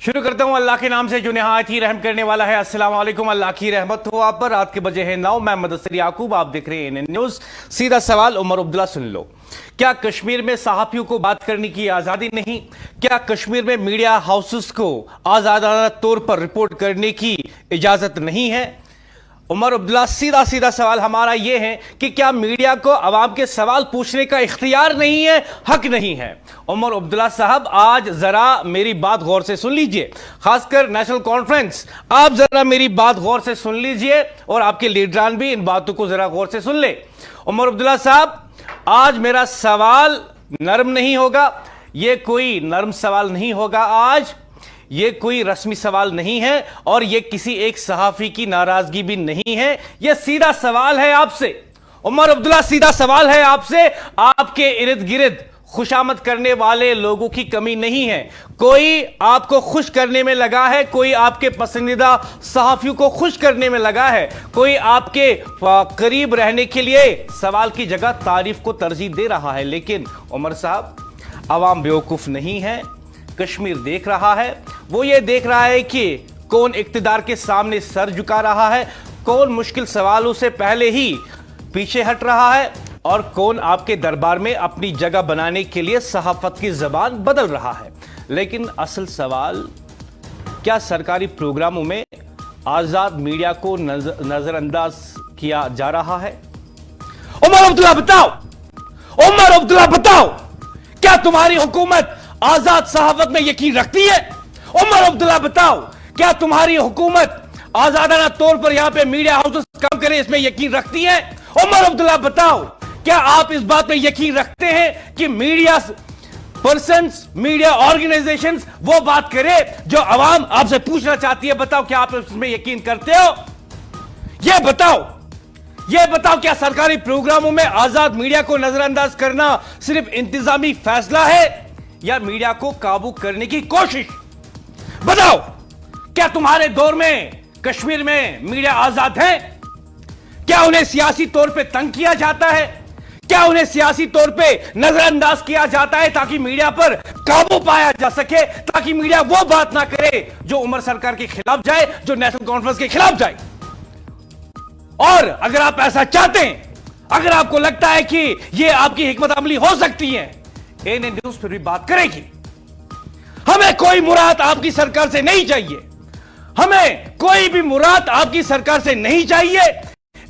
शुरू करता हूं अल्लाह के नाम से जो निहायत ही रहम करने वाला है। अस्सलाम वालेकुम, अल्लाह की रहमत हो आप पर। रात के बजे हैं 9, मैं मुदस्सिर याकूब, आप देख रहे हैं एएनएन न्यूज। सीधा सवाल उमर अब्दुल्ला सुन लो। क्या कश्मीर में सहाफियों को बात करने की आजादी नहीं? क्या कश्मीर में मीडिया हाउसेस को आजादाना तौर पर रिपोर्ट करने की इजाजत नहीं है? उमर अब्दुल्ला, सीधा सीधा सवाल हमारा यह है कि क्या मीडिया को अवाम के सवाल पूछने का इख्तियार नहीं है, हक नहीं है? उमर अब्दुल्ला साहब, आज जरा मेरी बात गौर से सुन लीजिए, खासकर नेशनल कॉन्फ्रेंस, आप जरा मेरी बात गौर से सुन लीजिए और आपके लीडरान भी इन बातों को जरा गौर से सुन ले। उमर अब्दुल्ला साहब, आज मेरा सवाल नरम नहीं होगा, यह कोई नरम सवाल नहीं होगा, आज ये कोई रस्मी सवाल नहीं है और ये किसी एक सहाफी की नाराजगी भी नहीं है। ये सीधा सवाल है आपसे उमर अब्दुल्ला, सीधा सवाल है आपसे। आपके इर्द गिर्द खुशामद करने वाले लोगों की कमी नहीं है। कोई आपको खुश करने में लगा है, कोई आपके पसंदीदा सहाफियों को खुश करने में लगा है, कोई आपके करीब रहने के लिए सवाल की जगह तारीफ को तरजीह दे रहा है। लेकिन उमर साहब, अवाम बेवकूफ नहीं है, कश्मीर देख रहा है। वो ये देख रहा है कि कौन इक्तिदार के सामने सर झुका रहा है, कौन मुश्किल सवालों से पहले ही पीछे हट रहा है और कौन आपके दरबार में अपनी जगह बनाने के लिए सहाफत की जबान बदल रहा है। लेकिन असल सवाल, क्या सरकारी प्रोग्रामों में आजाद मीडिया को नजरअंदाज किया जा रहा है? उमर अब्दुल्ला बताओ, उमर अब्दुल्ला बताओ, क्या तुम्हारी हुकूमत आजाद सहाफत में यकीन रखती है? उमर अब्दुल्ला बताओ, क्या तुम्हारी हुकूमत आजादाना तौर पर यहां पे मीडिया हाउसेस काम करें इसमें यकीन रखती है? उमर अब्दुल्ला बताओ, क्या आप इस बात में यकीन रखते हैं कि मीडिया पर्सन्स, मीडिया ऑर्गेनाइजेशंस वो बात करे जो अवाम आपसे पूछना चाहती है? बताओ, क्या आप इसमें यकीन करते हो? यह बताओ, क्या सरकारी प्रोग्रामों में आजाद मीडिया को नजरअंदाज करना सिर्फ इंतजामी फैसला है या मीडिया को काबू करने की कोशिश? बताओ, क्या तुम्हारे दौर में कश्मीर में मीडिया आजाद है? क्या उन्हें सियासी तौर पे तंग किया जाता है? क्या उन्हें सियासी तौर पे नजरअंदाज किया जाता है ताकि मीडिया पर काबू पाया जा सके, ताकि मीडिया वो बात ना करे जो उमर सरकार के खिलाफ जाए, जो नेशनल कॉन्फ्रेंस के खिलाफ जाए? और अगर आप ऐसा चाहते हैं, अगर आपको लगता है कि यह आपकी हिकमत अमली हो सकती है, एएनएन न्यूज फिर भी बात करेगी। हमें कोई मुराद आपकी सरकार से नहीं चाहिए, हमें कोई भी मुराद आपकी सरकार से नहीं चाहिए।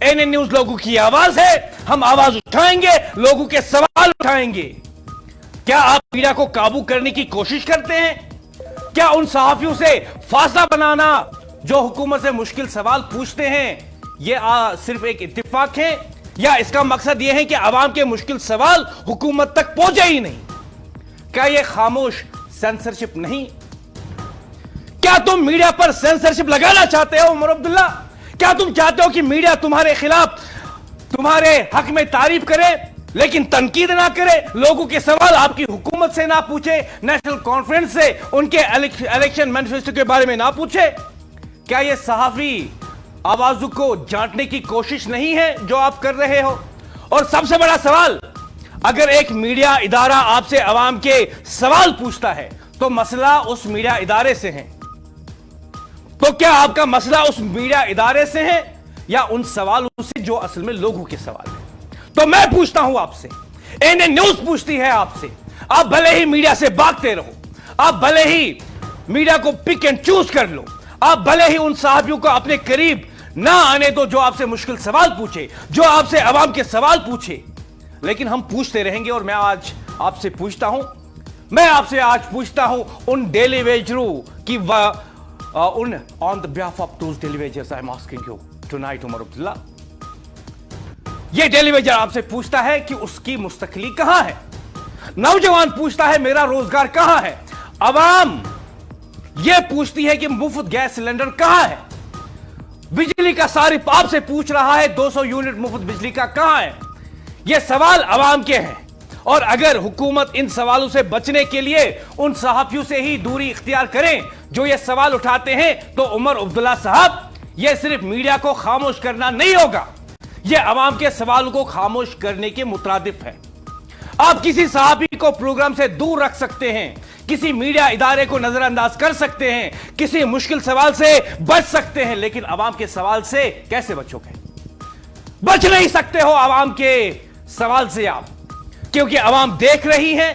एएनएन न्यूज लोगों की आवाज है, हम आवाज उठाएंगे, लोगों के सवाल उठाएंगे। क्या आप मीडिया को काबू करने की कोशिश करते हैं? क्या उन सहाफियों से फासला बनाना जो हुकूमत से मुश्किल सवाल पूछते हैं, यह सिर्फ एक इत्तेफाक है या इसका मकसद यह है कि अवाम के मुश्किल सवाल हुकूमत तक पहुंचे ही नहीं? क्या यह खामोश सेंसरशिप नहीं? क्या तुम मीडिया पर सेंसरशिप लगाना चाहते हो उमर अब्दुल्ला? क्या तुम चाहते हो कि मीडिया तुम्हारे खिलाफ, तुम्हारे हक में तारीफ करे लेकिन तनकीद ना करे, लोगों के सवाल आपकी हुकूमत से ना पूछे, नेशनल कॉन्फ्रेंस से उनके इलेक्शन मैनिफेस्टो के बारे में ना पूछे? क्या यह सहाफी आवाजों को जांचने की कोशिश नहीं है जो आप कर रहे हो? और सबसे बड़ा सवाल, अगर एक मीडिया इदारा आपसे अवाम के सवाल पूछता है तो मसला उस मीडिया इदारे से है, तो क्या आपका मसला उस मीडिया इदारे से है या उन सवालों से जो असल में लोगों के सवाल है? तो मैं पूछता हूं आपसे, एएनएन न्यूज पूछती है आपसे, आप भले ही मीडिया से भागते रहो, आप भले ही मीडिया को पिक एंड चूज कर लो, आप भले ही उन साहबियों को अपने करीब ना आने दो जो आपसे मुश्किल सवाल पूछे, जो आपसे अवाम के सवाल पूछे, लेकिन हम पूछते रहेंगे। और मैं आज आपसे पूछता हूं उन डेली वेजरों की on the behalf of those daily wagers I am asking you tonight Omar Abdullah, ये डेली वेजर आपसे पूछता है कि उसकी मुस्तकली कहां है? नौजवान पूछता है मेरा रोजगार कहां है? अवाम यह पूछती है कि मुफ्त गैस सिलेंडर कहां है? बिजली का सारिफ आपसे पूछ रहा है 200 यूनिट मुफ्त बिजली का कहां है? यह सवाल अवाम के हैं और अगर हुकूमत इन सवालों से बचने के लिए उन सहाफियों से ही दूरी इख्तियार करें जो ये सवाल उठाते हैं, तो उमर अब्दुल्ला साहब, यह सिर्फ मीडिया को खामोश करना नहीं होगा, यह अवाम के सवालों को खामोश करने के मुतरादिफ है। आप किसी सहाबी को प्रोग्राम से दूर रख सकते हैं, किसी मीडिया इदारे को नजरअंदाज कर सकते हैं, किसी मुश्किल सवाल से बच सकते हैं, लेकिन आवाम के सवाल से कैसे बचोगे? बच नहीं सकते हो आवाम के सवाल से आप, क्योंकि आवाम देख रही है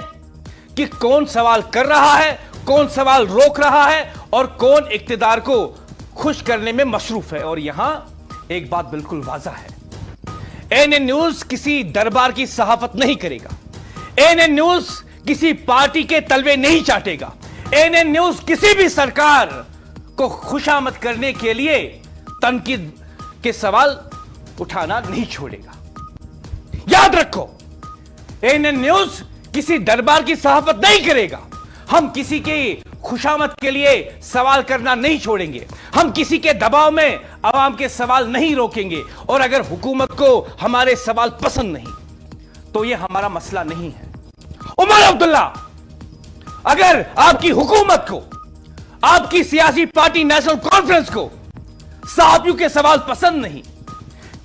कि कौन सवाल कर रहा है, कौन सवाल रोक रहा है और कौन इक्तिदार को खुश करने में मशरूफ है। और यहां एक बात बिल्कुल वाज़ा है, एएनएन न्यूज किसी दरबार की सहाफत नहीं करेगा, एएनएन न्यूज किसी पार्टी के तलवे नहीं चाटेगा, एएनएन न्यूज किसी भी सरकार को खुशामद करने के लिए तनकीद के सवाल उठाना नहीं छोड़ेगा। याद रखो, एएनएन न्यूज किसी दरबार की सहाफत नहीं करेगा। हम किसी की खुशामद के लिए सवाल करना नहीं छोड़ेंगे, हम किसी के दबाव में आवाम के सवाल नहीं रोकेंगे, और अगर हुकूमत को हमारे सवाल पसंद नहीं तो यह हमारा मसला नहीं है। उमर अब्दुल्ला, अगर आपकी हुकूमत को, आपकी सियासी पार्टी नेशनल कॉन्फ्रेंस को सहाफियों के सवाल पसंद नहीं,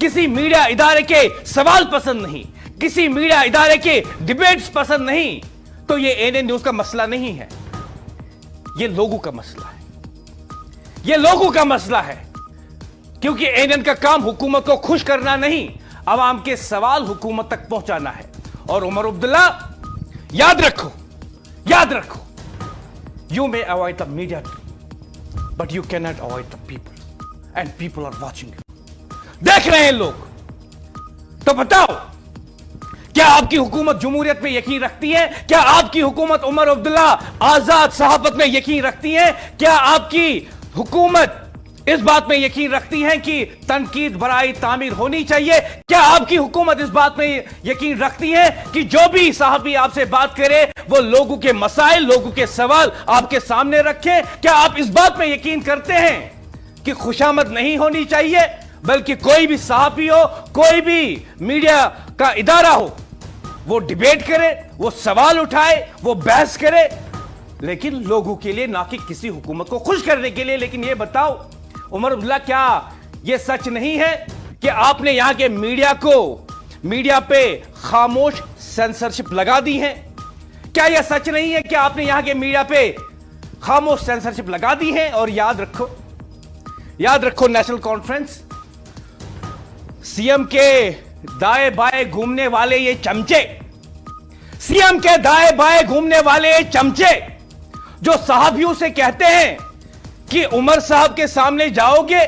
किसी मीडिया इदारे के सवाल पसंद नहीं, किसी मीडिया इदारे के डिबेट्स पसंद नहीं, तो यह एएनएन न्यूज का मसला नहीं है, यह लोगों का मसला है, यह लोगों का मसला है। क्योंकि एएनएन का काम हुकूमत को खुश करना नहीं, आवाम के सवाल हुकूमत तक पहुंचाना है। और उमर अब्दुल्ला, याद रखो, याद रखो, you may avoid the media but you can not avoid the people, and people are watching you. देख रहे हैं लोग, तो बताओ, क्या आपकी हुकूमत जमहूरियत में यकीन रखती है? क्या आपकी हुकूमत उमर अब्दुल्ला आजाद सहाफत में यकीन रखती है? क्या आपकी हुकूमत इस बात में यकीन रखती है कि तनकीद बराए तामीर होनी चाहिए? क्या आपकी हुकूमत इस बात में यकीन रखती है कि जो भी सहाफी आपसे बात करे वो लोगों के मसाइल, लोगों के सवाल आपके सामने रखे? क्या आप इस बात में यकीन करते हैं कि खुशामद नहीं होनी चाहिए, बल्कि कोई भी सहाफी हो, कोई भी मीडिया का इदारा हो, वो डिबेट करे, वो सवाल उठाए, वो बहस करे, लेकिन लोगों के लिए, ना कि किसी हुकूमत को खुश करने के लिए? लेकिन ये बताओ उमर अब्दुल्ला, क्या ये सच नहीं है कि आपने यहां के मीडिया पे खामोश सेंसरशिप लगा दी है? क्या यह सच नहीं है कि आपने यहां के मीडिया पे खामोश सेंसरशिप लगा दी है? और याद रखो नेशनल कॉन्फ्रेंस, सीएम के दाएं बाएं घूमने वाले ये चमचे, सीएम के दाएं बाएं घूमने वाले ये चमचे जो सहाफियों से कहते हैं कि उमर साहब के सामने जाओगे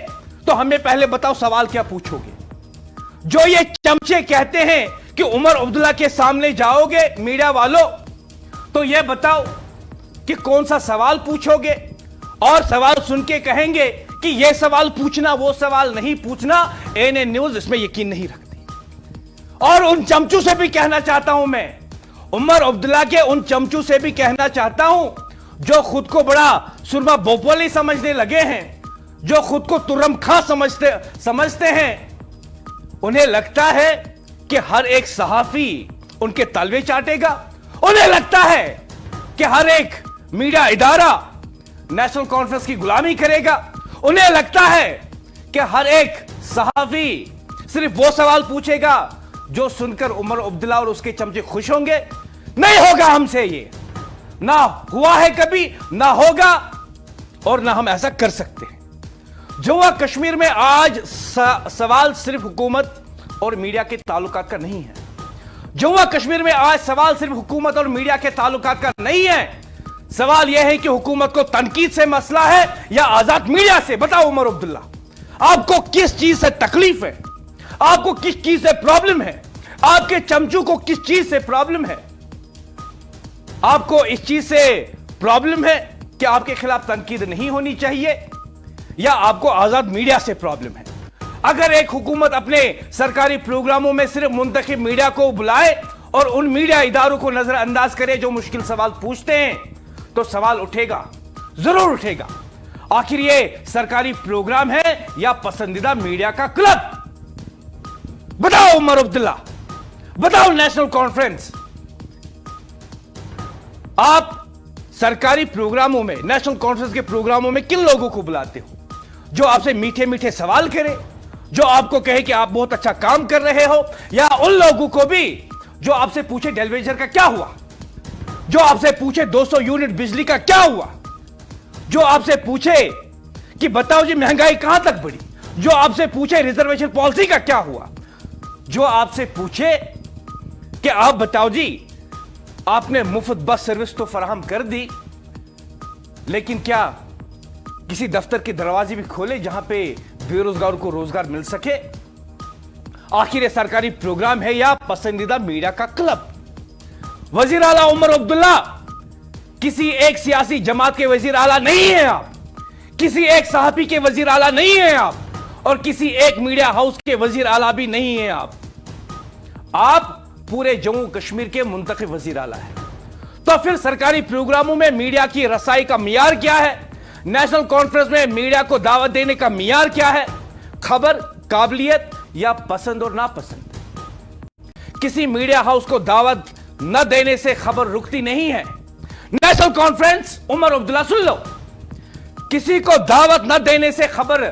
तो हमें पहले बताओ सवाल क्या पूछोगे, जो ये चमचे कहते हैं कि उमर अब्दुल्ला के सामने जाओगे मीडिया वालों तो यह बताओ कि कौन सा सवाल पूछोगे, और सवाल सुन के कहेंगे कि यह सवाल पूछना, वो सवाल नहीं पूछना, एएनएन न्यूज इसमें यकीन नहीं रखती। और उन चमचू से भी कहना चाहता हूं मैं, उमर अब्दुल्ला के उन चमचू से भी कहना चाहता हूं जो खुद को बड़ा सुरमा बोपोली समझने लगे हैं, जो खुद को तुर्रम खां समझते हैं, उन्हें लगता है कि हर एक सहाफी उनके तलवे चाटेगा, उन्हें लगता है कि हर एक मीडिया इदारा नेशनल कॉन्फ्रेंस की गुलामी करेगा, उन्हें लगता है कि हर एक सहाफी सिर्फ वो सवाल पूछेगा जो सुनकर उमर अब्दुल्ला और उसके चमचे खुश होंगे। नहीं होगा हमसे, ये ना हुआ है कभी, ना होगा, और ना हम ऐसा कर सकते हैं। जम्मू कश्मीर में आज सवाल सिर्फ हुकूमत और मीडिया के ताल्लुकात का नहीं है। जम्मू कश्मीर में आज सवाल सिर्फ हुकूमत और मीडिया के ताल्लुकात का नहीं है। सवाल यह है कि हुकूमत को तनकीद से मसला है या आजाद मीडिया से? बताओ उमर अब्दुल्ला, आपको किस चीज से तकलीफ है? आपको किस चीज से प्रॉब्लम है? आपके चमचू को किस चीज से प्रॉब्लम है? आपको इस चीज से प्रॉब्लम है कि आपके खिलाफ तनकीद नहीं होनी चाहिए, या आपको आजाद मीडिया से प्रॉब्लम है? अगर एक हुकूमत अपने सरकारी प्रोग्रामों में सिर्फ मुंतखब मीडिया को बुलाए और उन मीडिया इदारों को नजरअंदाज करे जो मुश्किल सवाल पूछते हैं, तो सवाल उठेगा, जरूर उठेगा। आखिर ये सरकारी प्रोग्राम है या पसंदीदा मीडिया का क्लब? बताओ उमर अब्दुल्ला, बताओ नेशनल कॉन्फ्रेंस, आप सरकारी प्रोग्रामों में, नेशनल कॉन्फ्रेंस के प्रोग्रामों में किन लोगों को बुलाते हो? जो आपसे मीठे मीठे सवाल करे, जो आपको कहे कि आप बहुत अच्छा काम कर रहे हो, या उन लोगों को भी जो आपसे पूछे टेलीविजन का क्या हुआ, जो आपसे पूछे 200 यूनिट बिजली का क्या हुआ, जो आपसे पूछे कि बताओ जी महंगाई कहां तक बढ़ी, जो आपसे पूछे रिजर्वेशन पॉलिसी का क्या हुआ, जो आपसे पूछे कि आप बताओ जी आपने मुफ्त बस सर्विस तो फराहम कर दी, लेकिन क्या किसी दफ्तर के दरवाजे भी खोले जहां पे बेरोजगारों को रोजगार मिल सके? आखिर ये सरकारी प्रोग्राम है या पसंदीदा मीडिया का क्लब? वजीर आला उमर अब्दुल्ला किसी एक सियासी जमात के वजीर आला नहीं है आप, किसी एक सहाफी के वजीर आला नहीं है आप, और किसी एक मीडिया हाउस के वजीर आला भी नहीं है आप पूरे जम्मू कश्मीर के मुंतखब वजीर आला है। तो फिर सरकारी प्रोग्रामों में मीडिया की रसाई का मियार क्या है? नेशनल कॉन्फ्रेंस में मीडिया को दावत देने का मियार क्या है? खबर, काबिलियत या पसंद और नापसंद? किसी मीडिया हाउस को दावत न देने से खबर रुकती नहीं है। नेशनल कॉन्फ्रेंस, उमर अब्दुल्ला सुन लो, किसी को दावत न देने से खबर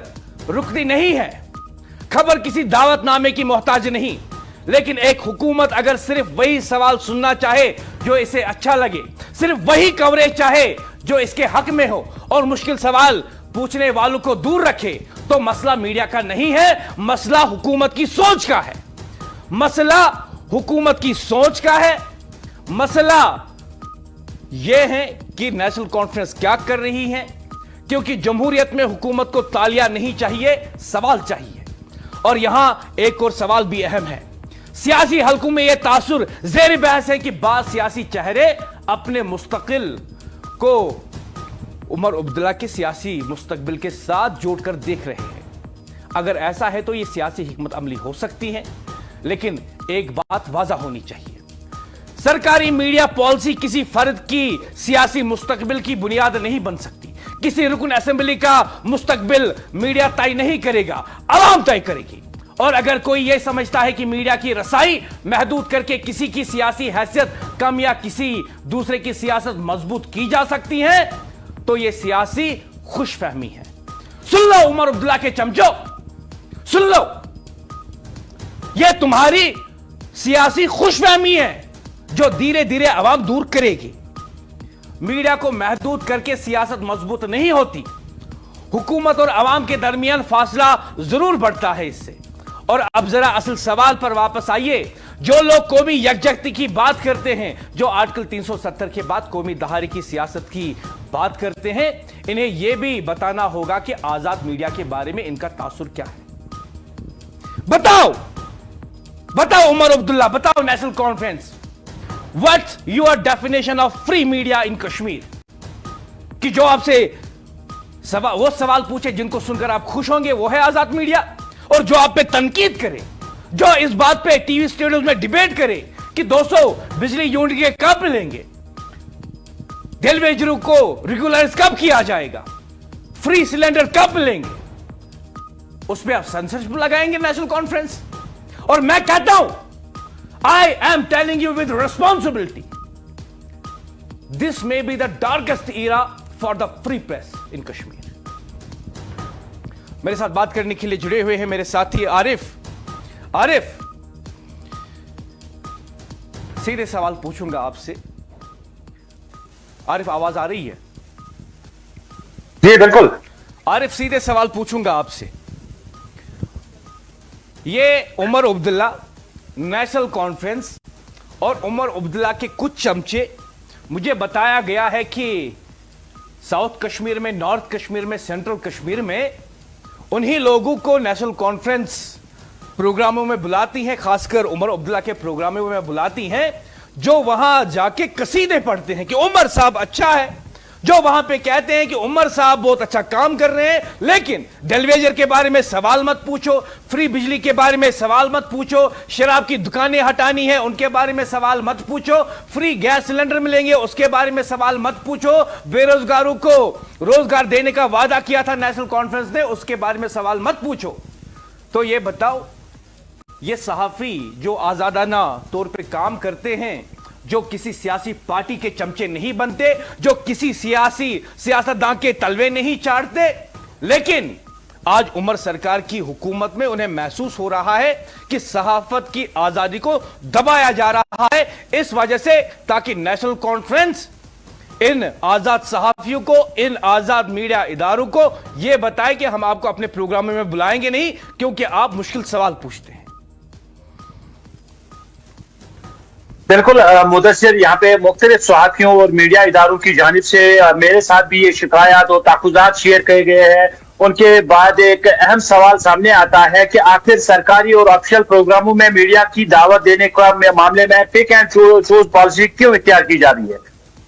रुकती नहीं है। खबर किसी दावतनामे की मोहताज नहीं, लेकिन एक हुकूमत अगर सिर्फ वही सवाल सुनना चाहे जो इसे अच्छा लगे, सिर्फ वही कवरेज चाहे जो इसके हक में हो, और मुश्किल सवाल पूछने वालों को दूर रखे, तो मसला मीडिया का नहीं है, मसला हुकूमत की सोच का है। मसला हुकूमत की सोच का है। मसला यह है कि नेशनल कॉन्फ्रेंस क्या कर रही है, क्योंकि जमहूरियत में हुकूमत को तालियां नहीं चाहिए, सवाल चाहिए। और यहां एक और सवाल भी अहम है। सियासी हलकों में यह तासुर ज़ेर बहस है कि बाद सियासी चेहरे अपने मुस्तकिल को उमर अब्दुल्ला के सियासी मुस्तकबिल के साथ जोड़कर देख रहे हैं। अगर ऐसा है तो यह सियासी हिकमत अमली हो सकती है, लेकिन एक बात वाज़ा होनी चाहिए, सरकारी मीडिया पॉलिसी किसी फर्द की सियासी मुस्तकबिल की बुनियाद नहीं बन सकती। किसी रुकन असेंबली का मुस्तकबिल मीडिया तय नहीं करेगा, आवाम तय करेगी। और अगर कोई यह समझता है कि मीडिया की रसाई महदूद करके किसी की सियासी हैसियत कम या किसी दूसरे की सियासत मजबूत की जा सकती है, तो यह सियासी खुशफहमी है। सुन लो उमर अब्दुल्ला के चमचो, सुन लो, यह तुम्हारी सियासी खुशफहमी है जो धीरे धीरे अवाम दूर करेगी। मीडिया को महदूद करके सियासत मजबूत नहीं होती। हुकूमत और अवाम के दरमियान फासला जरूर बढ़ता है इससे। और अब जरा असल सवाल पर वापस आइए। जो लोग कौमी यकजहती की बात करते हैं, जो आर्टिकल 370 के बाद कौमी दहाड़े की सियासत की बात करते हैं, इन्हें यह भी बताना होगा कि आजाद मीडिया के बारे में इनका तासुर क्या है। बताओ बताओ उमर अब्दुल्ला, बताओ national conference, what's your definition of free media in Kashmir? कि जो आपसे वो सवाल पूछे जिनको सुनकर आप खुश होंगे, वो है आजाद मीडिया। और जो आप पे तनकीद करे, जो इस बात पे टीवी स्टूडियोज में डिबेट करे कि 200 बिजली यूनिट के कब मिलेंगे, टेलीविजनों को रेगुलराइज कब किया जाएगा, फ्री सिलेंडर कब मिलेंगे, उस पर आप सेंसरशिप लगाएंगे नेशनल कॉन्फ्रेंस। और मैं कहता हूं, I am telling you with responsibility, this may be the darkest era for the free press in Kashmir. मेरे साथ बात करने के लिए जुड़े हुए हैं मेरे साथी आरिफ। आरिफ, सीधे सवाल पूछूंगा आपसे। आरिफ, आवाज आ रही है? जी बिल्कुल। आरिफ, सीधे सवाल पूछूंगा आपसे। ये उमर अब्दुल्ला, नेशनल कॉन्फ्रेंस और उमर अब्दुल्ला के कुछ चमचे, मुझे बताया गया है कि साउथ कश्मीर में, नॉर्थ कश्मीर में, सेंट्रल कश्मीर में उन्हीं लोगों को नेशनल कॉन्फ्रेंस प्रोग्रामों में बुलाती हैं, खासकर उमर अब्दुल्ला के प्रोग्रामों में बुलाती हैं, जो वहां जाके कसीदे पढ़ते हैं कि उमर साहब अच्छा है, जो वहां पे कहते हैं कि उमर साहब बहुत अच्छा काम कर रहे हैं, लेकिन टेलीविजन के बारे में सवाल मत पूछो, फ्री बिजली के बारे में सवाल मत पूछो, शराब की दुकानें हटानी है उनके बारे में सवाल मत पूछो, फ्री गैस सिलेंडर मिलेंगे उसके बारे में सवाल मत पूछो, बेरोजगारों को रोजगार देने का वादा किया था नेशनल कॉन्फ्रेंस ने, उसके बारे में सवाल मत पूछो। तो ये बताओ, ये सहाफी जो आजादाना तौर पे काम करते हैं, जो किसी सियासी पार्टी के चमचे नहीं बनते, जो किसी सियासतदान के तलवे नहीं चाटते, लेकिन आज उमर सरकार की हुकूमत में उन्हें महसूस हो रहा है कि सहाफत की आजादी को दबाया जा रहा है। इस वजह से ताकि नेशनल कॉन्फ्रेंस इन आजाद सहाफियों को, इन आजाद मीडिया इदारों को यह बताए कि हम आपको अपने प्रोग्राम में बुलाएंगे नहीं क्योंकि आप मुश्किल सवाल पूछते हैं। बिल्कुल मुदस्सिर, यहाँ पे मुख्तलिफ सहाफियों और मीडिया इदारों की जानिब से मेरे साथ भी ये शिकायत और ताकुजात शेयर किए गए हैं। उनके बाद एक अहम सवाल सामने आता है कि आखिर सरकारी और ऑफिशियल प्रोग्रामों में मीडिया की दावत देने का मामले में पिक एंड चूज पॉलिसी क्यों इख्तियार की जा रही है।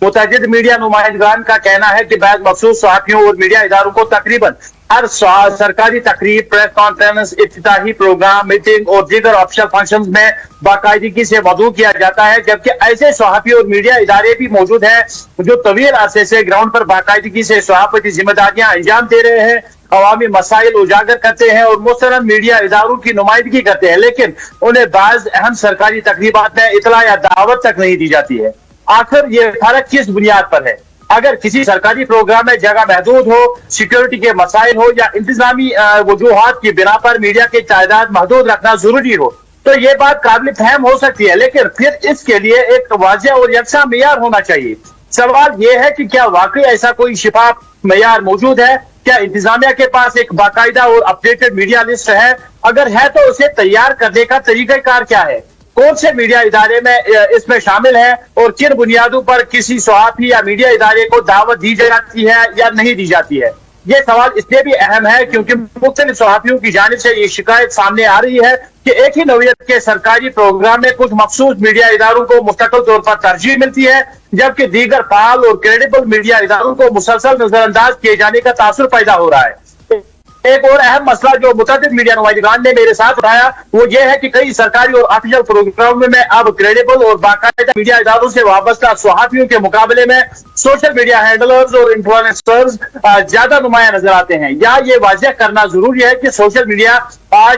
मुतअद्दिद मीडिया नुमाइंदगान का कहना है कि बाद मखसूस सहाफियों और मीडिया इदारों को तकरीबन हर सरकारी तकरीब, प्रेस कॉन्फ्रेंस, इफ्तिताही प्रोग्राम, मीटिंग और दीगर ऑफिशियल फंक्शंस में बाकायदगी से मदऊ किया जाता है, जबकि ऐसे सहाफी और मीडिया इदारे भी मौजूद हैं जो तवील अरसे से ग्राउंड पर बाकायदगी से सहाफती जिम्मेदारियां अंजाम दे रहे हैं, अवामी मसाइल उजागर करते हैं और मुस्तरद मीडिया इदारों की नुमाइंदगी करते हैं, लेकिन उन्हें बाज अहम सरकारी तकरीबात में इतला या दावत तक नहीं दी जाती है। आखिर ये फर्क किस बुनियाद पर है? अगर किसी सरकारी प्रोग्राम में जगह महदूद हो, सिक्योरिटी के मसाइल हो या इंतजामी वजूहात की बिना पर मीडिया की तादाद महदूद रखना जरूरी हो तो ये बात काबिल फहम हो सकती है, लेकिन फिर इसके लिए एक वाज़ेह और यकसा मेयार होना चाहिए। सवाल यह है कि क्या वाकई ऐसा कोई शिफाफ मेयार मौजूद है? क्या इंतजामिया के पास एक बाकायदा और अपडेटेड मीडिया लिस्ट है? अगर है तो उसे तैयार करने का तरीकाकार क्या है? कौन से मीडिया इदारे में इसमें शामिल है और किन बुनियादों पर किसी सहाफी या मीडिया इदारे को दावत दी जाती है या नहीं दी जाती है? ये सवाल इसलिए भी अहम है क्योंकि मुख्तलिफ सहाफियों की जानिब से ये शिकायत सामने आ रही है कि एक ही नौयत के सरकारी प्रोग्राम में कुछ मखसूस मीडिया इदारों को मुस्तकिल तौर पर तरजीह मिलती है, जबकि दीगर फाल और क्रेडिबल मीडिया इदारों को मुसलसल नजरअंदाज किए जाने का तासुर पैदा हो रहा है। एक और अहम मसला जो मुतअद्दिद मीडिया नुमाइंदगान ने मेरे साथ उठाया वो ये है कि कई सरकारी और ऑफिशियल प्रोग्रामों में अब क्रेडिबल और बाकायदा मीडिया इदारों से वाबस्ता सहाफियों के मुकाबले में सोशल मीडिया हैंडलर्स और इन्फ्लुएंसर्स ज्यादा नुमाया नजर आते हैं। या ये वाज़ेह करना जरूरी है कि सोशल मीडिया आज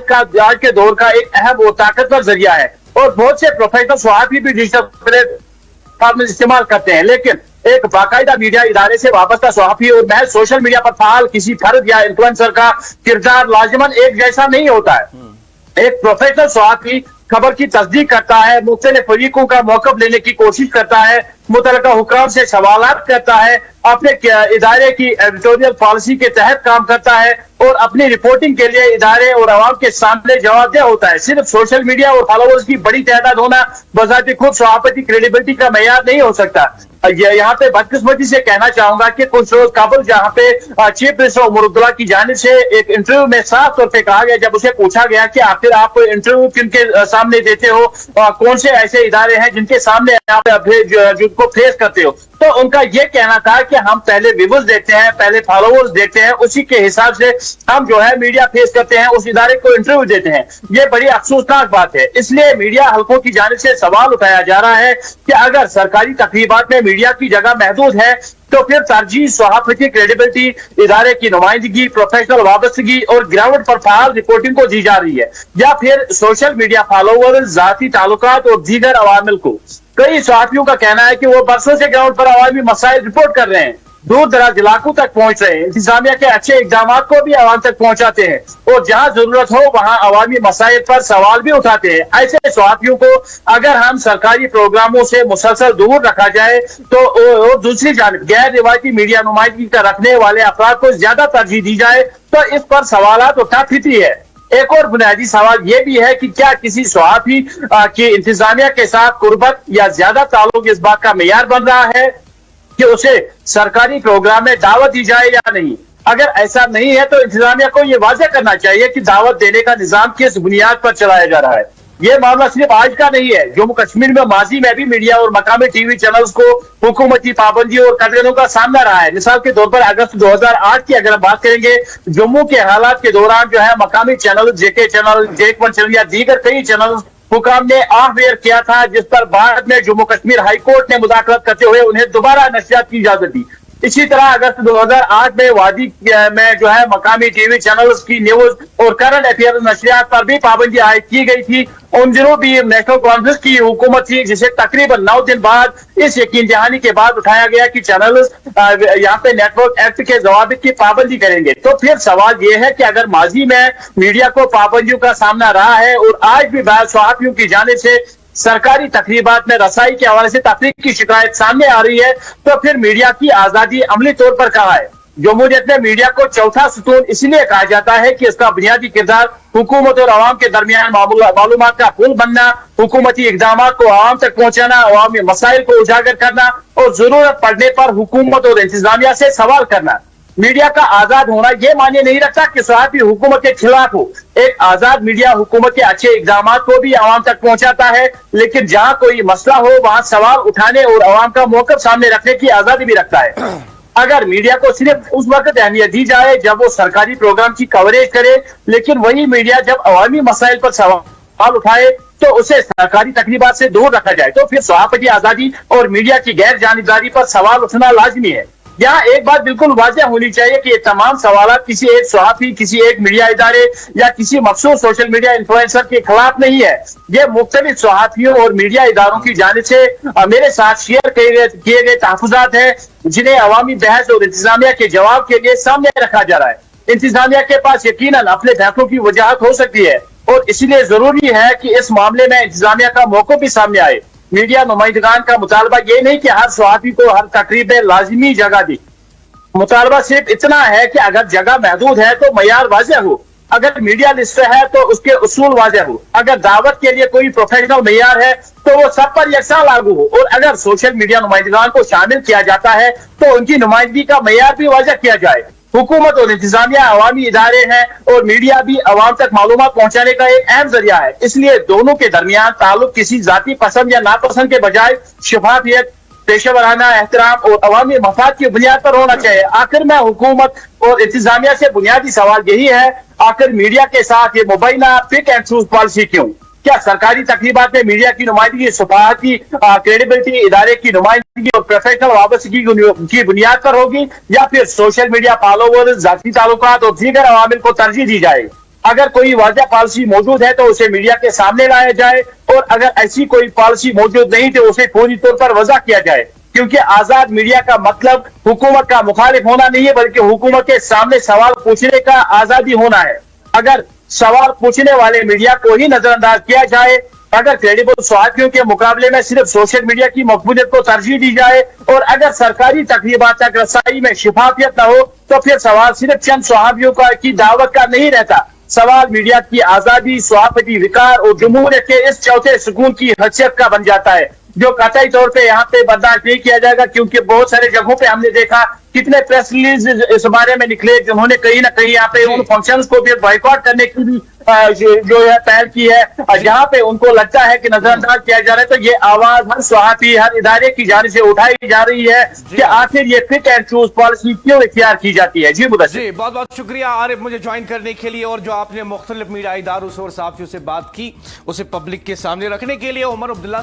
के दौर का एक अहम और ताकतवर जरिया है और बहुत से प्रोफेशनल सहाफी भी डिजिटल प्लेटफॉर्म इस्तेमाल करते हैं, लेकिन एक बाकायदा मीडिया इदारे से वाबस्ता सहाफी और महज सोशल मीडिया पर फाल किसी फर्द या इन्फ्लुएंसर का किरदार लाजिमन एक जैसा नहीं होता है। एक प्रोफेशनल सहाफी खबर की तस्दीक करता है, मुख्तलिफ फरीकों का मौक़िफ़ लेने की कोशिश करता है, मुतल्लिका हुक्काम से सवालात करता है, अपने इदारे की एडिटोरियल पॉलिसी के तहत काम करता है और अपनी रिपोर्टिंग के लिए इदारे और अवाम के सामने जवाबदेह होता है। सिर्फ सोशल मीडिया और फॉलोअर्स की बड़ी तादाद होना बजाते खुद सहाफती क्रेडिबिलिटी का मेयार नहीं हो सकता। यहाँ पे बदकिस्मती से कहना चाहूंगा कि कुछ रोज काबुल जहाँ पे चीफ मिनिस्टर उमर अब्दुल्ला की जानिब से एक इंटरव्यू में साफ तौर पे कहा गया, जब उसे पूछा गया कि आखिर आप इंटरव्यू किनके सामने देते हो, कौन से ऐसे इदारे हैं जिनके सामने आप जिनको फेस करते हो, तो उनका यह कहना था कि हम पहले व्यूअर्स देखते हैं, पहले फॉलोअर्स देखते हैं, उसी के हिसाब से हम जो है मीडिया फेस करते हैं, उस इदारे को इंटरव्यू देते हैं। ये बड़ी अफसोसनाक बात है। इसलिए मीडिया हल्कों की जानिब से सवाल उठाया जा रहा है कि अगर सरकारी तकरीबात में मीडिया की जगह महदूद है तो फिर तरजीह सहाफती क्रेडिबिलिटी, इदारे की नुमाइंदगी, प्रोफेशनल वाबस्तगी और ग्राउंड पर फाल रिपोर्टिंग को दी जा रही है, या फिर सोशल मीडिया फॉलोअर्स, जाती ताल्लुकात और दीगर अवामिल को? कई सहाफियों का कहना है कि वो बरसों से ग्राउंड पर अवामी मसाइल रिपोर्ट कर रहे हैं, दूर दराज इलाकों तक पहुंच रहे हैं, इंतजामिया के अच्छे इकदाम को भी आवाम तक पहुंचाते हैं और जहां जरूरत हो वहां अवामी मसाइल पर सवाल भी उठाते हैं। ऐसे सहाफियों को अगर हम सरकारी प्रोग्रामों से मुसलसल दूर रखा जाए तो और दूसरी जानिब गैर रिवायती मीडिया नुमाइंदगी का रखने वाले अफराद को ज्यादा तरजीह दी जाए तो इस पर सवालात उठा फिरती है। एक और बुनियादी सवाल यह भी है कि क्या किसी सहाफी की इंतजामिया के साथ कुर्बत या ज्यादा ताल्लुक इस बात का मेयार बन रहा है कि उसे सरकारी प्रोग्राम में दावत दी जाए या नहीं? अगर ऐसा नहीं है तो इंतजामिया को यह वाज़ेह करना चाहिए कि दावत देने का निजाम किस बुनियाद पर चलाया जा रहा है। यह मामला सिर्फ आज का नहीं है। जम्मू कश्मीर में माजी में भी मीडिया और मकामी टीवी चैनल्स को हुकूमती पाबंदी और कटघरों का सामना रहा है। मिसाल के तौर पर अगस्त 2008 की अगर हम बात करेंगे, जम्मू के हालात के दौरान जो है मकामी चैनल, जेके चैनल, जेक1 चैनल या दीगर कई चैनल हुकाम ने ऑफ-एयर किया था, जिस पर बाद में जम्मू कश्मीर हाई कोर्ट ने मुदाखलत करते हुए उन्हें दोबारा नशरियात की इजाजत दी। इसी तरह अगस्त 2008 में वादी में जो है मकामी टीवी चैनल्स की न्यूज और करंट अफेयर नशरियात पर भी पाबंदी आयद की गई थी उन दिनों भी नेशनल कॉन्फ्रेंस की हुकूमत थी, जिसे तकरीबन 9 दिन बाद इस यकीन दहानी के बाद उठाया गया कि चैनल यहाँ पे नेटवर्क एक्ट के ज़वाबित की पाबंदी करेंगे। तो फिर सवाल यह है कि अगर माजी में मीडिया को पाबंदियों का सामना रहा है और आज भी बाहर सहाफियों की जानिब से सरकारी तकरीबात में रसाई के हवाले से तफरीक की शिकायत सामने आ रही है, तो फिर मीडिया की आजादी अमली तौर पर कहाँ है? जमहूरियत में मीडिया को चौथा सुतून इसलिए कहा जाता है कि इसका बुनियादी किरदार हुकूमत और आवाम के दरमियान मालूमात का पुल बनना, हुकूमती इकदाम को आवाम तक पहुंचाना, अवामी मसाइल को उजागर करना और जरूरत पड़ने पर हुकूमत और इंतजामिया से सवाल करना। मीडिया का आजाद होना यह मायने नहीं रखता कि सहाफी हुकूमत के खिलाफ हो। एक आजाद मीडिया हुकूमत के अच्छे इकदाम को भी आवाम तक पहुंचाता है, लेकिन जहां कोई मसला हो वहां सवाल उठाने और आवाम का मौक़िफ़ सामने रखने की आजादी भी रखता है। अगर मीडिया को सिर्फ उस वक्त अहमियत दी जाए जब वो सरकारी प्रोग्राम की कवरेज करे, लेकिन वही मीडिया जब अवामी मसाइल पर सवाल उठाए तो उसे सरकारी तकरीबात से दूर रखा जाए, तो फिर सहाफती आजादी और मीडिया की गैर जानिबदारी पर सवाल उठना लाजमी है। यहाँ एक बात बिल्कुल वाज़ेह होनी चाहिए कि ये तमाम सवालात किसी एक सहाफी, किसी एक मीडिया इदारे या किसी मखसूस सोशल मीडिया इन्फ्लुएंसर के खिलाफ नहीं है। ये मुख्तलिफ सहाफियों और मीडिया इदारों की जानिब से मेरे साथ शेयर किए गए तहफ़्फ़ुज़ात हैं, जिन्हें अवामी बहस और इंतजामिया के जवाब के लिए सामने रखा जा रहा है। इंतजामिया के पास यकीनन अपने फैसलों की वजाहत हो सकती है और इसलिए जरूरी है कि इस मामले में इंतजामिया का मौक़िफ़ भी सामने आए। मीडिया नुमाइंदगान का मुतालबा ये नहीं कि हर सहाफी को हर तकरीब में लाजिमी जगह दी। मुतालबा सिर्फ इतना है कि अगर जगह महदूद है तो मयार वाज़ेह हो, अगर मीडिया लिस्ट है तो उसके उसूल वाज़ेह हो, अगर दावत के लिए कोई प्रोफेशनल मयार है तो वो सब पर यकसा लागू हो, और अगर सोशल मीडिया नुमाइंदगान को शामिल किया जाता है तो उनकी नुमाइंदगी का मयार भी वाज़ेह किया जाए। हुकूमत और इंतजामिया अवामी इदारे हैं और मीडिया भी अवाम तक मालूमात पहुंचाने का एक अहम जरिया है। इसलिए दोनों के दरमियान ताल्लुक किसी जाती पसंद या नापसंद के बजाय शफाफियत, पेशेवराना एहतराम और अवामी मफाद की बुनियाद पर होना चाहिए। आखिर में हुकूमत और इंतजामिया से बुनियादी सवाल यही है, आखिर मीडिया के साथ ये मुबैना पिक एंड चूज पॉलिसी क्यों? क्या सरकारी तकरीबात में मीडिया की नुमाइंदगी सफारती क्रेडिबिलिटी, इदारे की नुमाइंदगी और प्रोफेशनल वाबस्तगी की बुनियाद पर होगी, या फिर सोशल मीडिया फॉलोवर्स, जाती ताल्लुकात और दीगर अवामिल को तरजीह दी जाएगी? अगर कोई वाज़ेह पॉलिसी मौजूद है तो उसे मीडिया के सामने लाया जाए, और अगर ऐसी कोई पॉलिसी मौजूद नहीं तो उसे पूरी तौर पर वज़ा किया जाए, क्योंकि आजाद मीडिया का मतलब हुकूमत का मुखालिफ होना नहीं है, बल्कि हुकूमत के सामने सवाल पूछने का आजादी होना है। अगर सवाल पूछने वाले मीडिया को ही नजरअंदाज किया जाए, अगर क्रेडिबल सहाफियों के मुकाबले में सिर्फ सोशल मीडिया की मकबूलियत को तरजीह दी जाए, और अगर सरकारी तकरीबात तक रसाई में शिफाफियत न हो, तो फिर सवाल सिर्फ चंद सहाफियों की दावत का नहीं रहता। सवाल मीडिया की आजादी, सहाफती विकार और जमहूरियत के इस चौथे सुकून की हैसियत का बन जाता है, जो कतई तौर पे यहाँ पे बर्दाश्त नहीं किया जाएगा। क्योंकि बहुत सारे जगहों पे हमने देखा कितने प्रेस रिलीज इस बारे में निकले, जिन्होंने कहीं ना कहीं यहाँ पे उन फंक्शंस को भी बॉयकॉट करने की भी जो है पहल की है, जहाँ पे उनको लगता है कि नजरअंदाज किया जा रहा है। तो ये आवाज हर सहाफी, हर इदारे की जानिब से उठाई जा रही है कि आखिर ये पिक एंड चूज पॉलिसी क्यों इख्तियार की जाती है। जी मुदस्सिर जी, बहुत बहुत शुक्रिया आरिफ मुझे ज्वाइन करने के लिए, और जो आपने मुख्तलिफ मीडिया इदारों से और सहाफियों से बात की उसे पब्लिक के सामने रखने के लिए। उमर अब्दुल्ला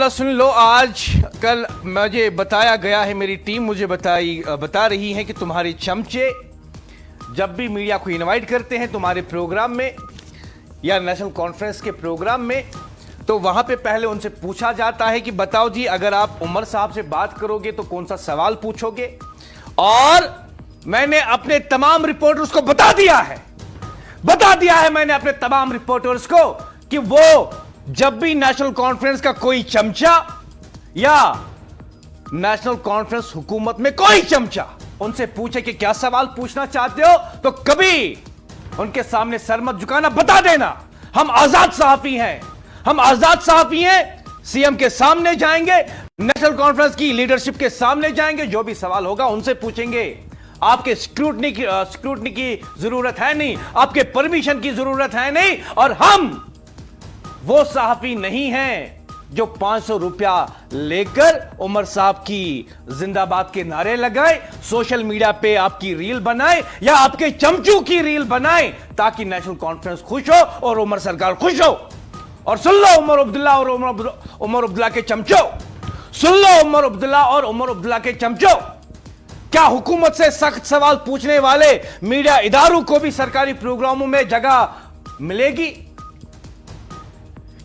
सुन लो, आज कल मुझे बताया गया है, मेरी टीम मुझे बता रही है कि तुम्हारे चमचे जब भी मीडिया को इनवाइट करते हैं तुम्हारे प्रोग्राम में या नेशनल कॉन्फ्रेंस के प्रोग्राम में, तो वहां पे पहले उनसे पूछा जाता है कि बताओ जी, अगर आप उमर साहब से बात करोगे तो कौन सा सवाल पूछोगे। और मैंने अपने तमाम रिपोर्टर्स को बता दिया है मैंने अपने तमाम रिपोर्टर्स को कि वो जब भी नेशनल कॉन्फ्रेंस का कोई चमचा या नेशनल कॉन्फ्रेंस हुकूमत में कोई चमचा उनसे पूछे कि क्या सवाल पूछना चाहते हो, तो कभी उनके सामने सर मत झुकाना, बता देना हम आजाद सहाफी हैं, सीएम के सामने जाएंगे, नेशनल कॉन्फ्रेंस की लीडरशिप के सामने जाएंगे, जो भी सवाल होगा उनसे पूछेंगे। आपके स्क्रूटनी की जरूरत है नहीं, आपके परमिशन की जरूरत है नहीं, और हम वो सहाफी नहीं हैं जो 500 रुपया लेकर उमर साहब की जिंदाबाद के नारे लगाए, सोशल मीडिया पे आपकी रील बनाए या आपके चमचू की रील बनाए, ताकि नेशनल कॉन्फ्रेंस खुश हो और उमर सरकार खुश हो। और सुन लो उमर अब्दुल्ला और उमर अब्दुल्ला के चमचो, सुन लो उमर अब्दुल्ला और उमर अब्दुल्ला के चमचो, क्या हुकूमत से सख्त सवाल पूछने वाले मीडिया इदारों को भी सरकारी प्रोग्रामों में जगह मिलेगी?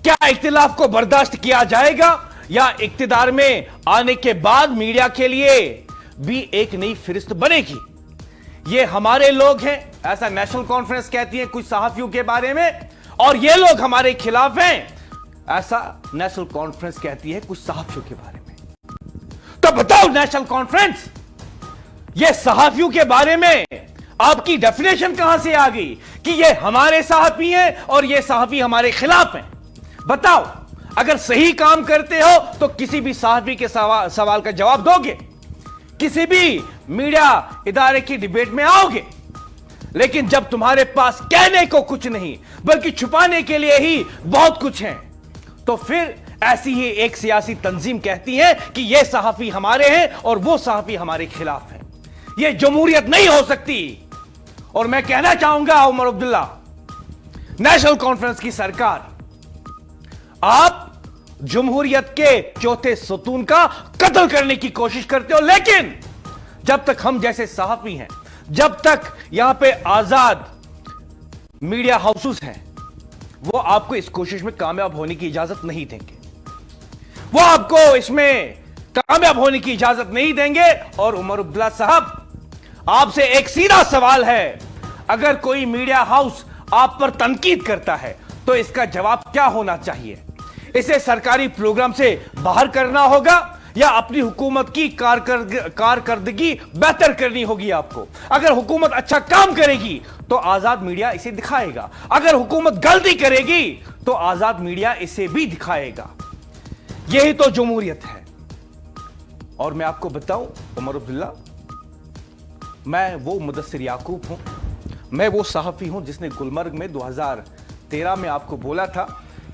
क्या इख्तिलाफ को बर्दाश्त किया जाएगा या इक्तिदार में आने के बाद मीडिया के लिए भी एक नई फिरिस्त बनेगी? ये हमारे लोग हैं, ऐसा नेशनल कॉन्फ्रेंस कहती है कुछ सहाफियों के बारे में, और ये लोग हमारे खिलाफ हैं, ऐसा नेशनल कॉन्फ्रेंस कहती है कुछ सहाफियों के बारे में। तो बताओ नेशनल कॉन्फ्रेंस, ये सहाफियों के बारे में आपकी डेफिनेशन कहां से आ गई कि ये हमारे सहाफी हैं और ये सहाफी हमारे खिलाफ हैं? बताओ, अगर सही काम करते हो तो किसी भी सहाफी के सवाल का जवाब दोगे, किसी भी मीडिया इदारे की डिबेट में आओगे। लेकिन जब तुम्हारे पास कहने को कुछ नहीं बल्कि छुपाने के लिए ही बहुत कुछ है, तो फिर ऐसी ही एक सियासी तंजीम कहती है कि ये सहाफी हमारे हैं और वो सहाफी हमारे खिलाफ है। ये जमहूरियत नहीं हो सकती। और मैं कहना चाहूंगा उमर अब्दुल्ला, नेशनल कॉन्फ्रेंस की सरकार, आप जमहूरियत के चौथे सतून का कत्ल करने की कोशिश करते हो, लेकिन जब तक हम जैसे सहाफी हैं, जब तक यहां पे आजाद मीडिया हाउसेस हैं, वो आपको इस कोशिश में कामयाब होने की इजाजत नहीं देंगे। वो आपको इसमें कामयाब होने की इजाजत नहीं देंगे। और उमर अब्दुल्ला साहब, आपसे एक सीधा सवाल है, अगर कोई मीडिया हाउस आप पर तनकीद करता है तो इसका जवाब क्या होना चाहिए? इसे सरकारी प्रोग्राम से बाहर करना होगा या अपनी हुकूमत की कारकर्दगी बेहतर करनी होगी आपको? अगर हुकूमत अच्छा काम करेगी तो आजाद मीडिया इसे दिखाएगा, अगर हुकूमत गलती करेगी तो आजाद मीडिया इसे भी दिखाएगा। यही तो जमहूरियत है। और मैं आपको बताऊं उमर अब्दुल्ला, मैं वो मुदस्सिर याकूब हूं, मैं वो सहाफी हूं जिसने गुलमर्ग में 2013 में आपको बोला था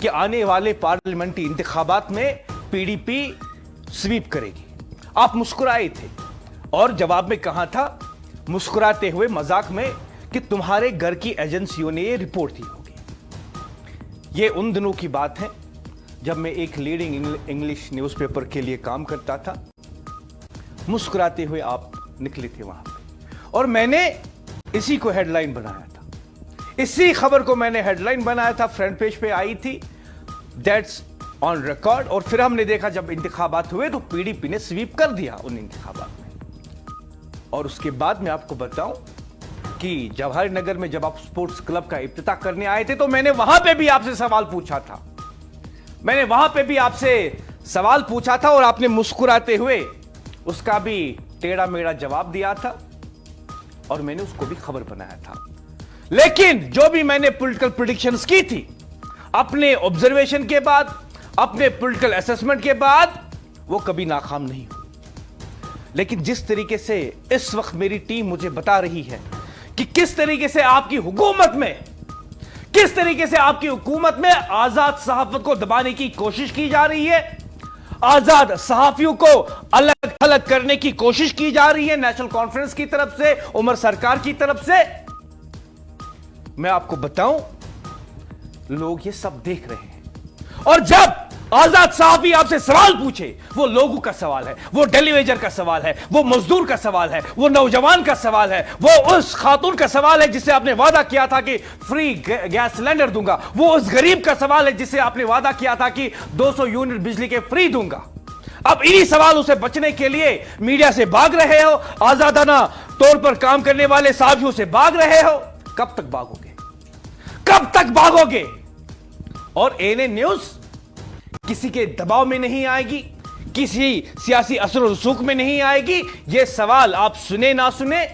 कि आने वाले पार्लियामेंट्री इंतखाबात में पीडीपी स्वीप करेगी। आप मुस्कुराए थे और जवाब में कहा था, मुस्कुराते हुए मजाक में, कि तुम्हारे घर की एजेंसियों ने ये रिपोर्ट दी होगी। ये उन दिनों की बात है जब मैं एक लीडिंग इंग्लिश न्यूज़पेपर के लिए काम करता था। मुस्कुराते हुए आप निकले थे वहां पे, और मैंने इसी को हेडलाइन बनाया था। इसी खबर को मैंने हेडलाइन बनाया था, फ्रंट पेज पे आई थी, दैट्स ऑन रिकॉर्ड। और फिर हमने देखा जब इंतखाबात हुए तो पीडीपी ने स्वीप कर दिया उन इंतखाबात में। और उसके बाद मैं आपको बताऊं कि जवाहर नगर में जब आप स्पोर्ट्स क्लब का इफ्तिताह करने आए थे तो मैंने वहां पे भी आपसे सवाल पूछा था, मैंने वहां पे भी आपसे सवाल पूछा था और आपने मुस्कुराते हुए उसका भी टेढ़ा मेढ़ा जवाब दिया था और मैंने उसको भी खबर बनाया था। लेकिन जो भी मैंने पॉलिटिकल प्रेडिक्शंस की थी, अपने ऑब्जर्वेशन के बाद, अपने पॉलिटिकल असेसमेंट के बाद, वो कभी नाकाम नहीं हुई। लेकिन जिस तरीके से इस वक्त मेरी टीम मुझे बता रही है कि किस तरीके से आपकी हुकूमत में, किस तरीके से आपकी हुकूमत में आजाद सहाफत को दबाने की कोशिश की जा रही है, आजाद सहाफियों को अलग अलग करने की कोशिश की जा रही है नेशनल कॉन्फ्रेंस की तरफ से, उमर सरकार की तरफ से, मैं आपको बताऊं, लोग ये सब देख रहे हैं। और जब आजाद सहाफी आपसे सवाल पूछे, वो लोगों का सवाल है, वो टेलीविजन का सवाल है, वो मजदूर का सवाल है, वो नौजवान का सवाल है, वो उस खातून का सवाल है जिससे आपने वादा किया था कि फ्री गैस सिलेंडर दूंगा, वो उस गरीब का सवाल है जिससे आपने वादा किया था कि 200 यूनिट बिजली के फ्री दूंगा। अब इन्हीं सवालों से बचने के लिए मीडिया से भाग रहे हो, आजादाना तौर पर काम करने वाले सहाफियों से भाग रहे हो। कब तक भागोगे? कब तक भागोगे? और एएनए न्यूज किसी के दबाव में नहीं आएगी, किसी सियासी असर और रसूख में नहीं आएगी। यह सवाल आप सुने ना सुने,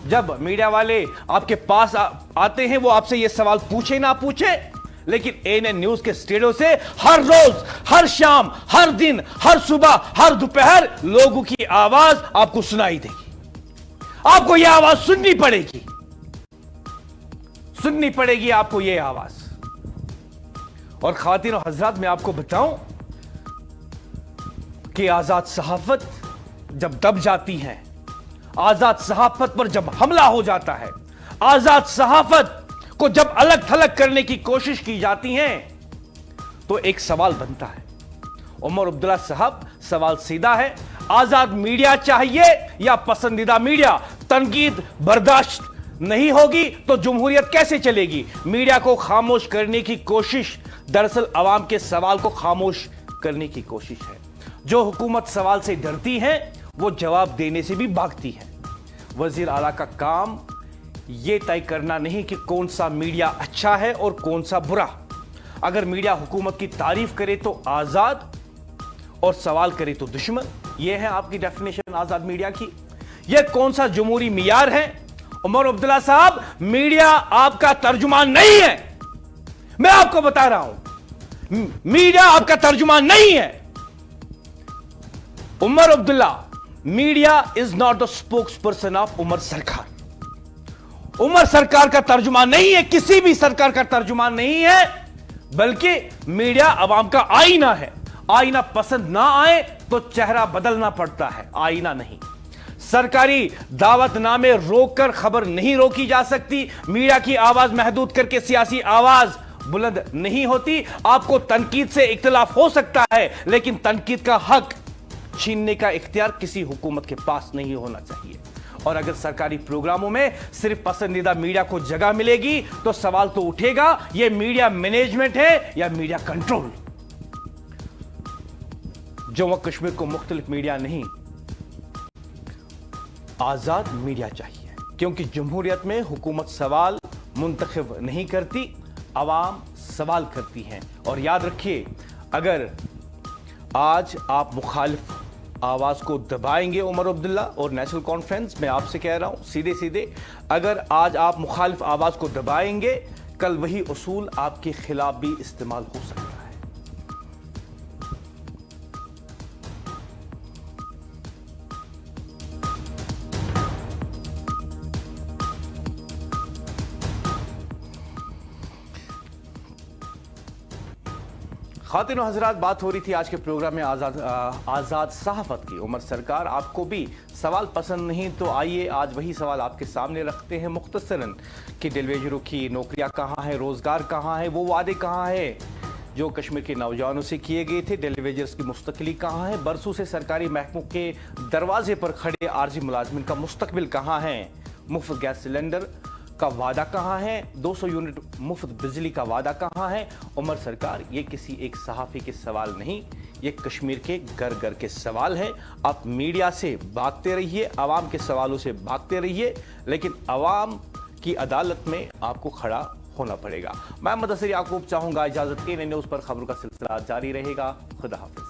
जब मीडिया वाले आपके पास आते हैं वो आपसे यह सवाल पूछे ना पूछे, लेकिन एएनए न्यूज के स्टूडियो से हर रोज, हर शाम, हर दिन, हर सुबह, हर दोपहर लोगों की आवाज आपको सुनाई देगी। आपको यह आवाज सुननी पड़ेगी, सुननी पड़ेगी आपको यह आवाज। और ख़वातीन और हज़रात, मैं आपको बताऊं कि आजाद सहाफत जब दब जाती है, आजाद सहाफत पर जब हमला हो जाता है, आजाद सहाफत को जब अलग थलग करने की कोशिश की जाती है, तो एक सवाल बनता है। उमर अब्दुल्ला साहब, सवाल सीधा है, आजाद मीडिया चाहिए या पसंदीदा मीडिया? तनकीद बर्दाश्त नहीं होगी तो जमहूरियत कैसे चलेगी? मीडिया को खामोश करने की कोशिश दरअसल अवाम के सवाल को खामोश करने की कोशिश है। जो हुकूमत सवाल से डरती है वो जवाब देने से भी भागती है। वजीर आला का काम यह तय करना नहीं कि कौन सा मीडिया अच्छा है और कौन सा बुरा। अगर मीडिया हुकूमत की तारीफ करे तो आजाद और सवाल करे तो दुश्मन। यह है आपकी डेफिनेशन आजाद मीडिया की। यह कौन सा जमहूरी मियार है? उमर अब्दुल्ला साहब, मीडिया आपका तर्जुमान नहीं है। मैं आपको बता रहा हूं, मीडिया आपका तर्जुमान नहीं है। Omar Abdullah, media is not the spokesperson of Omar सरकार। उमर सरकार का तर्जुमान नहीं है, किसी भी सरकार का तर्जुमान नहीं है, बल्कि मीडिया अवाम का आईना है। आईना पसंद ना आए तो चेहरा बदलना पड़ता है, आईना नहीं। सरकारी दावतनामे रोककर खबर नहीं रोकी जा सकती। मीडिया की आवाज महदूद करके सियासी आवाज बुलंद नहीं होती। आपको तनकीद से इख्तिलाफ हो सकता है, लेकिन तनकीद का हक छीनने का इख्तियार किसी हुकूमत के पास नहीं होना चाहिए। और अगर सरकारी प्रोग्रामों में सिर्फ पसंदीदा मीडिया को जगह मिलेगी तो सवाल तो उठेगा, यह मीडिया मैनेजमेंट है या मीडिया कंट्रोल। जम्मू कश्मीर को मुख्तलिफ मीडिया नहीं, आजाद मीडिया चाहिए, क्योंकि जमहूरियत में हुकूमत सवाल मुंतखब नहीं करती, अवाम सवाल करती है। और याद रखिए, अगर आज आप मुखालिफ आवाज को दबाएंगे, उमर अब्दुल्ला और नेशनल कॉन्फ्रेंस, मैं आपसे कह रहा हूं सीधे सीधे, अगर आज आप मुखालिफ आवाज को दबाएंगे, कल वही उसूल आपके खिलाफ भी इस्तेमाल हो सकता है। खातिन और हजरात, बात हो रही थी आज के प्रोग्राम में आज़ाद सहाफत की। उमर सरकार, आपको भी सवाल पसंद नहीं तो आइए आज वही सवाल आपके सामने रखते हैं मुख्तसरन कि डेलीवेजरों की नौकरियां कहाँ हैं, रोजगार कहाँ है, वो वादे कहाँ है जो कश्मीर के नौजवानों से किए गए थे। डेलीवेजर्स की मुस्तकली कहाँ है? बरसों से सरकारी महकमों के दरवाजे पर खड़े आरजी मुलाजमिन का मुस्तकबिल कहाँ है? मुफ्त गैस सिलेंडर का वादा कहां है? 200 यूनिट मुफ्त बिजली का वादा कहां है? उमर सरकार, ये किसी एक सहाफी के सवाल नहीं, ये कश्मीर के घर घर के सवाल हैं। आप मीडिया से भागते रहिए, आवाम के सवालों से भागते रहिए, लेकिन आवाम की अदालत में आपको खड़ा होना पड़ेगा। मैं मुदस्सिर याकूब चाहूंगा इजाजत के। न्यूज़ पर खबरों का सिलसिला जारी रहेगा। खुदा हाफिज।